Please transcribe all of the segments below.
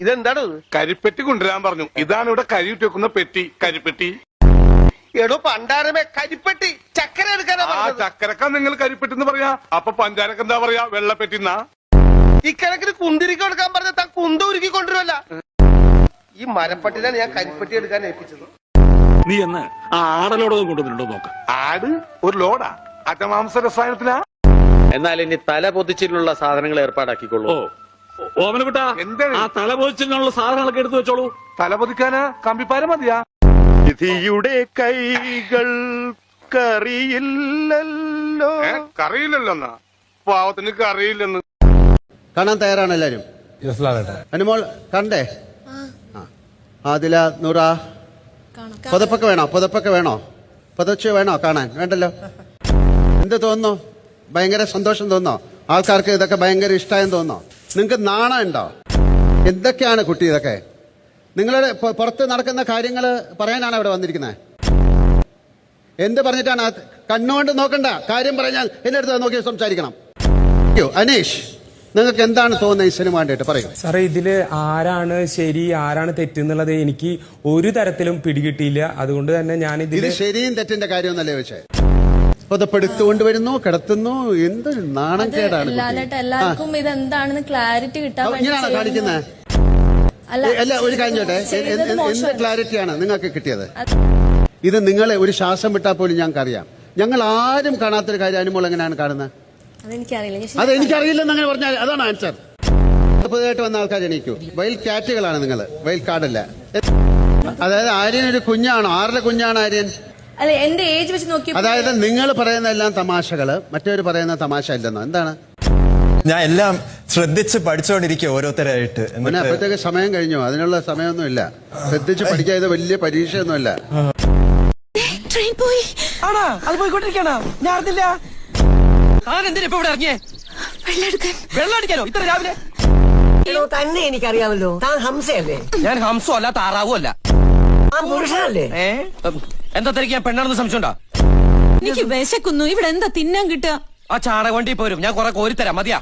ഇതെന്താണ്? കരിപ്പെട്ടി കൊണ്ടുവരാൻ പറഞ്ഞു. ഇതാണ് ഇവിടെ കരി ഇട്ട് വെക്കുന്ന പെട്ടി, കരിപ്പെട്ടി. എടോ പണ്ടാരമേ, കരിപ്പെട്ടി ചക്കര എടുക്കാനാ ആ ചക്കരക്ക നിങ്ങൾ കരിപ്പെട്ടി എന്ന് പറയാ. അപ്പൊ പഞ്ചാരക്ക് എന്താ പറയാ? വെള്ളപ്പെട്ടിന്നാ. ഇക്കണക്കിന് കുന്തിരിക്ക എടുക്കാൻ പറഞ്ഞ താൻ കുന്ത ഉരുക്കി കൊണ്ടുവരുമല്ല. ഈ മരപ്പട്ടിനാണ് ഞാൻ കരിപ്പെട്ടി എടുക്കാൻ ഏൽപ്പിച്ചത്. നീ എന്ന് ആ ആടലോടൊന്നും കൊണ്ടുവന്നിട്ടുണ്ടോ നോക്ക്. ആട് ഒരു ലോഡാ? അറ്റമാംസ രസായനത്തിനാ. എന്നാൽ ഇനി തല പൊതിച്ചിട്ടുള്ള സാധനങ്ങൾ ഏർപ്പാടാക്കിക്കൊള്ളൂ. ഓമനക്കുട്ടാ, എന്താണ്? ആ തല പൊതിച്ചിട്ടുള്ള സാധനങ്ങളൊക്കെ എടുത്തു വെച്ചോളൂ. തല പൊതിക്കാന് കമ്പിപ്പാര മതിയാ? വിധിയുടെ കൈകൾ കറിയില്ലല്ലോ. കറിയില്ലല്ലോ എന്നാ? പാവത്തിന് കറിയില്ലെന്ന്. കാണാൻ തയ്യാറാണ് എല്ലാരും? അനുമോൾ കണ്ടേ? ആദില, നൂറ, പുതപ്പൊക്കെ വേണോ? പുതപ്പൊക്കെ വേണോ? പുതച്ച് വേണോ? കാണാൻ വേണ്ടല്ലോ. എന്ത് തോന്നുന്നു? ഭയങ്കര സന്തോഷം തോന്നോ? ആൾക്കാർക്ക് ഇതൊക്കെ ഭയങ്കര ഇഷ്ടമായെന്ന് തോന്നോ? നിങ്ങൾക്ക് നാണം ഉണ്ടോ? എന്തൊക്കെയാണ് കുട്ടി ഇതൊക്കെ? നിങ്ങളുടെ പുറത്ത് നടക്കുന്ന കാര്യങ്ങൾ പറയാനാണ് ഇവിടെ വന്നിരിക്കുന്നത്. എന്ത് പറഞ്ഞിട്ടാണ്? കണ്ണുകൊണ്ട് നോക്കണ്ട, കാര്യം പറഞ്ഞാൽ എന്റെ അടുത്ത് നോക്കി സംസാരിക്കണം. അനീഷ്, നിങ്ങൾക്ക് എന്താണ് തോന്നുന്നത് ഈ സിനിമ കണ്ടിട്ട്? പറയൂ സാറേ. ഇതില് ആരാണ് ശരി ആരാണ് തെറ്റെന്നുള്ളത് എനിക്ക് ഒരു തരത്തിലും പിടികിട്ടിയില്ല. അതുകൊണ്ട് തന്നെ ഞാൻ ഇത് ശരിയും തെറ്റിന്റെ കാര്യമൊന്നല്ലേ ചോദിച്ചേ? പുതപ്പെടുത്തുകൊണ്ട് വരുന്നു, കിടത്തുന്നു. എന്ത് നാണക്കേടാണ്. എല്ലാവർക്കും ഇത് എന്താണെന്ന് ക്ലാരിറ്റി കിട്ടാൻ ഇങ്ങനെയാണോ കാണിക്കുന്നത്? അല്ല, ഒരു കാര്യം ചോട്ടെ, എന്ത് ക്ലാരിറ്റിയാണ് നിങ്ങൾക്ക് കിട്ടിയത്? ഇത് നിങ്ങളെ ഒരു ശ്വാസം വിട്ടാൽ പോലും ഞങ്ങൾക്ക് അറിയാം. ഞങ്ങൾ ആരും കാണാത്തൊരു കാര്യം അനുമോൾ എങ്ങനെയാണ് കാണുന്നത്? അതെനിക്കറിയില്ലെന്ന് അങ്ങനെ പറഞ്ഞാൽ അതാണ് ആൻസർ. പുതുതായിട്ട് വന്ന ആൾക്കാർ എണീക്കൂ. വൈൽഡ് കാറ്റുകളാണ് നിങ്ങൾ, വൈൽഡ് കാർഡല്ല. അതായത് ആര്യൻ ഒരു കുഞ്ഞാണോ? ആരുടെ കുഞ്ഞാണ് ആര്യൻ? അല്ല, എന്റെ ഏജ് വെച്ച് നോക്കി. അതായത് നിങ്ങൾ പറയുന്ന എല്ലാം തമാശകള്, മറ്റൊരു പറയുന്ന തമാശ ഇല്ലെന്നോ? എന്താണ്? ഞാൻ എല്ലാം ശ്രദ്ധിച്ച് പഠിച്ചുകൊണ്ടിരിക്കുക ഓരോരുത്തരായിട്ട്. അപ്പോഴത്തേക്ക് സമയം കഴിഞ്ഞു. അതിനുള്ള സമയമൊന്നുമില്ല. ശ്രദ്ധിച്ച് പഠിക്കാൻ ഇത് വലിയ പരീക്ഷയൊന്നുമില്ല. ട്രെയിൻ പോയി. ആണോ? അത് പോയിക്കൊണ്ടിരിക്കണോ? ഞാൻ അറിഞ്ഞില്ല. എന്തിനാ ഇപ്പൊ ഇവിടെ ഇറങ്ങിയേ? വെള്ളം അടിക്കാനോ ഇത്ര രാവിലെ? തന്നെ എനിക്കറിയാമല്ലോ. താൻ ഹംസയല്ലേ? ഞാൻ ഹംസോ അല്ല, താറാവോ അല്ല, പുരുഷനല്ലേ? എന്താ തിരക്ക്? ഞാൻ പെണ്ണാണെന്ന് സംശയമുണ്ടോ? എനിക്ക് വിശക്കുന്നു. ഇവിടെ എന്താ തിന്നാൻ കിട്ടുക? ആ ചാണക വണ്ടി പോരും, ഞാൻ കുറെ കോരിത്തരാം. മതിയാ?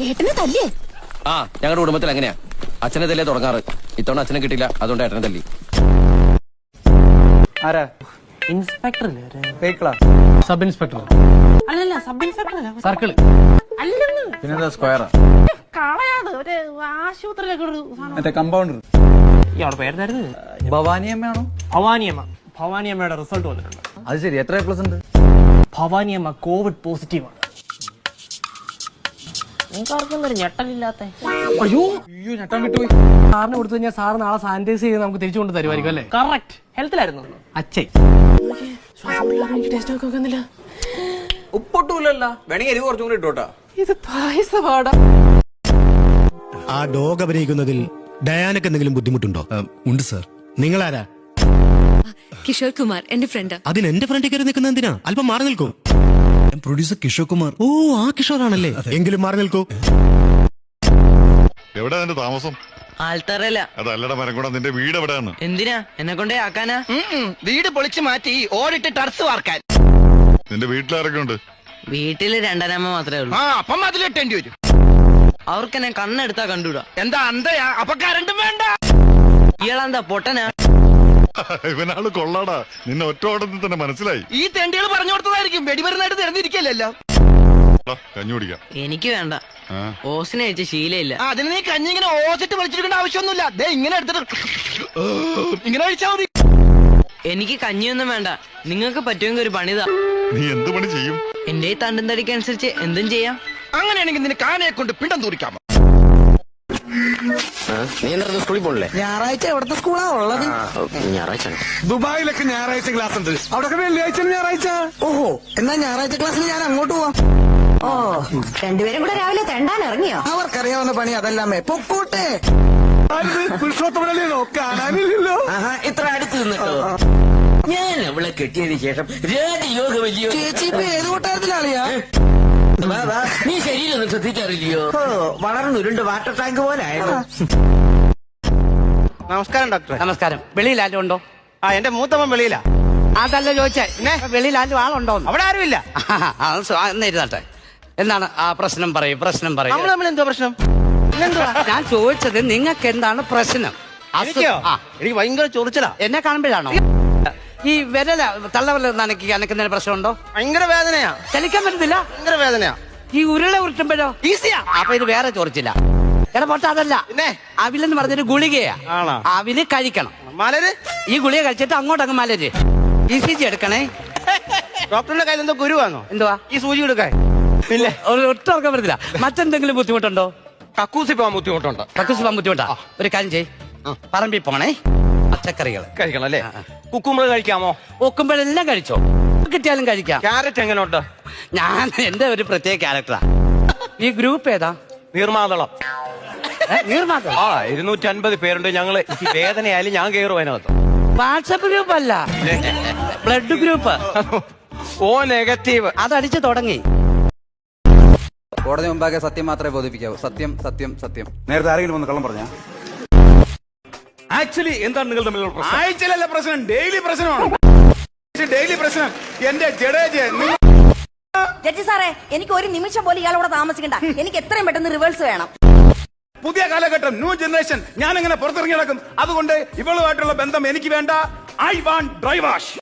ഏട്ടനെ തല്ലേ? ആ, ഞങ്ങളുടെ കുടുംബത്തിൽ എങ്ങനെയാ? അച്ഛനെ തല്ലേ തുടങ്ങാറ്. ഇത്തവണ അച്ഛനെ കിട്ടില്ല, അതുകൊണ്ട് ഏട്ടനെ തല്ലി. ആരാ? ഇൻസ്പെക്ടർ സബ് ഇൻസ്പെക്ടർ അല്ലല്ല, സബ് ഇൻസ്പെക്ടർ സർക്കിൾ അല്ലെന്ന്. പിന്നെന്താ സ്ക്വയറാ? കളയാത് ഒരു ആശുപത്രിയിലൊക്കെ കമ്പൗണ്ടർ. ഇയാളുടെ പേരെന്തായിരുന്നു? ഭവാനിയമ്മയാണോ? ഭവാനിയമ്മ. ഭവാനിയമ്മയുടെ റിസൾട്ട് വന്നിട്ടുണ്ട്. അത് ശരി. എത്ര പ്ലസ് ഉണ്ട്? ഭവാനിയമ്മ കോവിഡ് പോസിറ്റീവ് ആണ്. നിങ്ങൾക്കാർക്കൊന്നും ഞെട്ടലില്ലാത്ത? അയ്യോ ഞെട്ടാൻ വിട്ടുപോയി. സാറിന് കൊടുത്തു കഴിഞ്ഞാൽ സാറ് നാളെ സാനിറ്റൈസ് ചെയ്ത് നമുക്ക് തിരിച്ചു കൊണ്ട് തരുമായിരിക്കും അല്ലേ? കറക്റ്റ്. ഹെൽത്തിലായിരുന്നു അച്ഛൻ. ഉപ്പൊട്ടൂലല്ല, വേണമെങ്കിൽ എരിവ് കുറച്ചും കൂടി ഇട്ടോട്ടാ. ഇത് പായസപാടാ. ആ ഡോഗ് അഭിനയിക്കുന്നതിൽ ഡയാനക്ക് എന്തെങ്കിലും ബുദ്ധിമുട്ടുണ്ടോ? ഉണ്ട് സർ. നിങ്ങളാരാ? കിഷോർ കുമാർ, എന്റെ ഫ്രണ്ട്. അതിന് എന്റെ ഫ്രണ്ടിൽ കയറി നിൽക്കുന്ന എന്തിനാ? അല്പം മാറി നിൽക്കൂ. പ്രൊഡ്യൂസർ കിഷോർ കുമാർ. ഓ, ആ കിഷോർ ആണല്ലേ? എങ്കിലും മാറി നിൽക്കൂ. എവിടെ നിന്റെ താമസം? ആൽത്തറയില. അതല്ലടാ മരംകൂട, നിന്റെ വീട് എവിടെയാണ്? എന്തിനാ എന്നെ കൊണ്ടേ ആക്കാനാ? വീട് പൊളിച്ചു മാറ്റി ഓടിട്ട് ടർസ് വാർക്കാൻ. നിന്റെ വീട്ടിലാരൊക്കെ ഉണ്ട്? വീട്ടില് രണ്ടനമ്മ മാത്രമേ ഉള്ളൂ. അപ്പം അതിലിട്ടേണ്ടി വരും. അവർക്ക് എന്നെ കണ്ണെടുത്താ കണ്ടുകൂടാ. എന്താ അന്തയാ? അപ്പൊ കരണ്ടും വേണ്ട. ഇയാളെന്താ പൊട്ടനാ? ഇവനാള് കൊള്ളാടാ. നിന്നെ ഒറ്റ ഓട്ടത്തിൽ തന്നെ മനസ്സിലായി. ഈ തെണ്ടികൾ പറഞ്ഞു കൊടുത്തതായിരിക്കും. വെടിമരുന്നായിട്ട് തിരഞ്ഞിരിക്കല്ലോ. കഞ്ഞി കുടിക്കാം. എനിക്ക് വേണ്ട. ഓസിനെ കഴിച്ച ശീലയില്ല. അതിന് നീ കഞ്ഞി ഇങ്ങനെ ഓസിട്ട് വലിച്ചെടുക്കേണ്ട ആവശ്യമൊന്നുമില്ല. ദേ ഇങ്ങനെ എടുത്തിട്ട് ഇങ്ങനെ കഴിച്ചാ മതി. എനിക്ക് കഞ്ഞിയൊന്നും വേണ്ട. നിങ്ങൾക്ക് പറ്റുമെങ്കിൽ ഒരു പണിതാ. നീ എന്ത് പണി ചെയ്യും? എന്റെ ഈ തണ്ടും തടിക്കനുസരിച്ച് എന്തും ചെയ്യാം. അങ്ങനെയാണെങ്കിൽ നിന്നെ കാനയെ കൊണ്ട് പിണ്ടം തൂരിക്കാമോ? നീ എന്താ സ്കൂളിൽ പോണില്ലേ? ഞായറാഴ്ച എവിടത്തെ സ്കൂളാ ഉള്ളത്? ഞായറാഴ്ച ദുബായിലൊക്കെ ഞായറാഴ്ച ക്ലാസ് ഉണ്ട്. അവിടെ വെള്ളിയാഴ്ച ഞായറാഴ്ച. ഓഹോ, എന്നാ ഞായറാഴ്ച ക്ലാസ്സിൽ ഞാൻ അങ്ങോട്ട് പോവാം. ഓ, രണ്ടുപേരും കൂടെ രാവിലെ തെണ്ടാൻ ഇറങ്ങിയോ? അവർക്കറിയാവുന്ന പണി അതല്ലാമേ. പൊക്കോട്ടെ. പുരുഷോത്തമനല്ലോ, കാണാനില്ലല്ലോ. ഇത്ര അടുത്ത് നിന്നിട്ടോ? ഞാൻ അവളെ കെട്ടിയതിന് ശേഷം രാജയോഗ വലിയ ചേച്ചി ഇപ്പൊ ഏത് കൂട്ടാരത്തിലാളിയാ? നീ ശരീരമൊന്നും ശ്രദ്ധിക്കാറില്ലയോ? വളർന്നുരുണ്ട് വാട്ടർ ടാങ്ക് പോലെ ആയിരുന്നു. നമസ്കാരം ഡോക്ടർ. നമസ്കാരം. വെളിയിൽ ആരും ഉണ്ടോ? ആ, എന്റെ മൂത്തമ്മ വെളിയിലാ. അതല്ല ചോദിച്ചേ. വെളിയിൽ ആരും ആളുണ്ടോ? അവിടെ ആരുമില്ല. ഇരുന്നാട്ടെ. എന്താണ് ആ പ്രശ്നം? പറയും. പ്രശ്നം പറയും. നമ്മൾ തമ്മിൽ എന്തോ പ്രശ്നം? ഞാൻ ചോദിച്ചത് നിങ്ങൾക്ക് എന്താണ് പ്രശ്നം? എനിക്കോ? എനിക്ക് ഭയങ്കര ചൊറിച്ചിലാ. എന്നെ കാണുമ്പോഴാണോ? ഈ വിരല തള്ളവല അനക്കുന്നതിന് പ്രശ്നമുണ്ടോ? ഭയങ്കര വേദനയാ. ചലിക്കാൻ പറ്റുന്നില്ല? ഭയങ്കര വേദനയാ. ഈ ഉരുള ഉരുട്ടുമ്പോഴോ? ഈസിയാ. അപ്പൊ ഇത് വേറെ ചോദിച്ചില്ല. എടാ പൊട്ട, അതല്ല. പിന്നെ അവിലെന്ന് പറഞ്ഞൊരു ഗുളികയാ. ആണോ? അവില് കഴിക്കണം. മലര് ഈ ഗുളിക കഴിച്ചിട്ട് അങ്ങോട്ടങ്ങ് മലര്. ECG എടുക്കണേ. ഡോക്ടറിന്റെ കയ്യിൽ എന്തോ ഗുരുവാന്നോ? എന്തുവാ? ഈ സൂചി എടുക്കാൻ. ഇല്ല, ഒട്ടും ഉറക്കാൻ പറ്റില്ല. മറ്റെന്തെങ്കിലും ബുദ്ധിമുട്ടുണ്ടോ? കക്കൂസി പോകാൻ ബുദ്ധിമുട്ടുണ്ട്. കക്കൂസ് പോകാൻ ബുദ്ധിമുട്ടാ? ഒരു കാര്യം ചെയ്, പറമ്പിൽ പോണേ, പച്ചക്കറികൾ കഴിക്കണം അല്ലേ? കുക്കുമ്പർ കഴിക്കാമോ? ഒക്കുമ്പോഴെല്ലാം കഴിച്ചോ, കിട്ടിയാലും കഴിക്കാം. ക്യാരറ്റ് എങ്ങനെയുണ്ട്? ഞാൻ എന്റെ ഒരു പ്രത്യേക ക്യാരക്ടറാ. ഈ ഗ്രൂപ്പ് ഏതാ? നീർമാതളം. നീർമാതളം? 250 പേരുണ്ട് ഞങ്ങള്. വേദനയായാലും ഞാൻ കയറും അതിനകത്ത്. വാട്സപ്പ് ഗ്രൂപ്പ് അല്ല, ബ്ലഡ് ഗ്രൂപ്പ്. O negative. അതടിച്ചു തുടങ്ങി. കോടതി മുമ്പാകെ സത്യം മാത്രമേ ബോധിപ്പിക്കാവൂ. സത്യം സത്യം സത്യം. നേരത്തെ ആരെങ്കിലും വന്ന് കള്ളം പറഞ്ഞ ആക്ച്വലി എന്താണ് നിങ്ങൾ തമ്മിലുള്ള പ്രശ്നം? ആഴ്ചയിലല്ല പ്രശ്നം, ഡെയിലി പ്രശ്നമാണ്. ഡെയിലി പ്രശ്നം. എന്റെ ജഡേജ് ജഡ്ജി സാറേ, എനിക്ക് ഒരു നിമിഷം പോലും ഇയാളോടെ താമസിക്കണ്ട. എനിക്ക് എത്രയും പെട്ടെന്ന് റിവേഴ്സ് വേണം. പുതിയ കാലഘട്ടം, ന്യൂ ജനറേഷൻ. ഞാൻ എങ്ങനെ പുറത്തിറങ്ങി നടക്കും? അതുകൊണ്ട് ഇവളുമായിട്ടുള്ള ബന്ധം എനിക്ക് വേണ്ട. I want dry wash.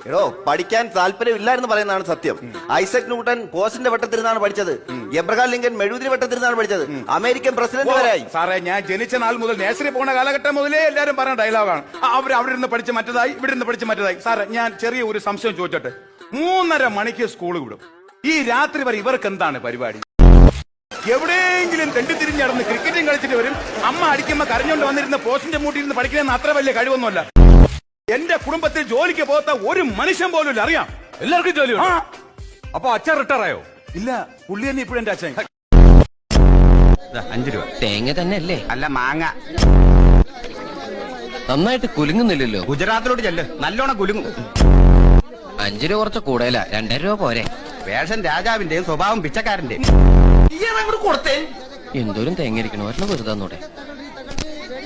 എടോ, പഠിക്കാൻ താല്പര്യമില്ലായിരുന്നു പറയുന്നതാണ് സത്യം. ഐസക് ന്യൂട്ടൻ പോസ്റ്റിന്റെ വട്ടത്തിരുന്നാണ് പഠിച്ചത്. എബ്രഹാം ലിങ്കൻ മെഴുകുതിരി വട്ടത്തിരുന്നാണ് പഠിച്ചത്. അമേരിക്കൻ പ്രസിഡന്റ് വരായി. സാറേ, ഞാൻ ജനിച്ച നാൾ മുതൽ നേഴ്സറി പോകുന്ന കാലഘട്ടം മുതലേ എല്ലാരും പറഞ്ഞ ഡയലോഗാണ്. അവിടെ ഇരുന്ന് പഠിച്ച് മറ്റേതായി, ഇവിടെ നിന്ന് പഠിച്ച് മറ്റേതായി. സാറേ, ഞാൻ ചെറിയ ഒരു സംശയം ചോദിച്ചോട്ടെ. 3:30 മണിക്ക് സ്കൂൾ വിടും. ഈ രാത്രി വരെ ഇവർക്ക് എന്താണ് പരിപാടി? എവിടെയെങ്കിലും തെണ്ടിത്തിരിഞ്ഞ് നടന്ന് ക്രിക്കറ്റും കളിച്ചിട്ട് വരും. അമ്മ അടിക്കുമ്പോ കരഞ്ഞോണ്ട് വന്നിരുന്ന പോസ്റ്റിന്റെ മൂട്ടിയിരുന്ന് പഠിക്കുന്ന അത്ര വലിയ കഴിവൊന്നുമല്ല. എന്റെ കുടുംബത്തിൽ ജോലിക്ക് പോകാത്ത ഒരു മനുഷ്യൻ പോലും ഇല്ല. അറിയാം, എല്ലാവർക്കും ജോലി. അപ്പൊ അച്ഛൻ റിട്ടയർ ആയോ? ഇല്ല, പുള്ളി തന്നെ ഇപ്പോഴും എന്റെ അച്ഛൻ. 5 രൂപ. തേങ്ങ തന്നെ അല്ലേ? അല്ല, മാങ്ങ. നന്നായിട്ട് കുലുങ്ങുന്നില്ലല്ലോ. ഗുജറാത്തിലോട്ട് ചെല്ല്, നല്ലോണം കുലുങ്ങും. 5 രൂപ കുറച്ച് കൂടുതല, 2 രൂപ പോരെ. വേഷം രാജാവിന്റെയും സ്വഭാവം പിച്ചക്കാരന്റെയും. കൊടുത്തേ എന്തോരം തേങ്ങ ഇരിക്കണോ, ഒരെണ്ണം വെറുതെ തന്നൂടെ?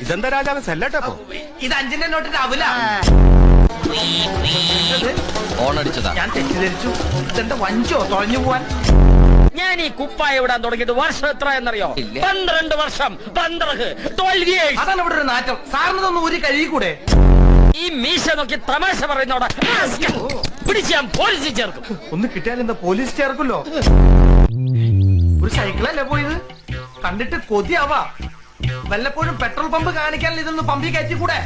ഇതെന്താ രാജാവ് സെല്ലട്ടപ്പോ? ഇത് 5-ന്റെ നോട്ടിന്റെ അവല. ഓണടിച്ചതാ. ഞാൻ തെറ്റിദ്ധരിച്ചു. ഇതെന്താ വഞ്ചോ തുഴഞ്ഞു പോവാൻ? ഞാൻ ഈ കുപ്പായ ഇടാൻ തുടങ്ങിയിട്ട് വർഷം എത്ര എന്നറിയോ? 12 വർഷം. 12 years. അതാണ് ഇവിടെ ഒരു നാറ്റം. സാറിനതൊന്നും ഒരു കഴിയൂടെ? ഈ മീശ നോക്കി തമാശ പറയുന്നോടെ പിടിച്ച് ഞാൻ പോലീസിൽ ചേർക്കും. ഒന്ന് കിട്ടിയാൽ എന്താ പോലീസ് ചേർക്കുമല്ലോ. ഒരു സൈക്കിളല്ലേ പോയത്? കണ്ടിട്ട് കൊതിയാവാ. വല്ലപ്പോഴും പെട്രോൾ പമ്പ് കാണിക്കാൻ ഇതൊന്ന് പമ്പി കയറ്റി കൂടെ?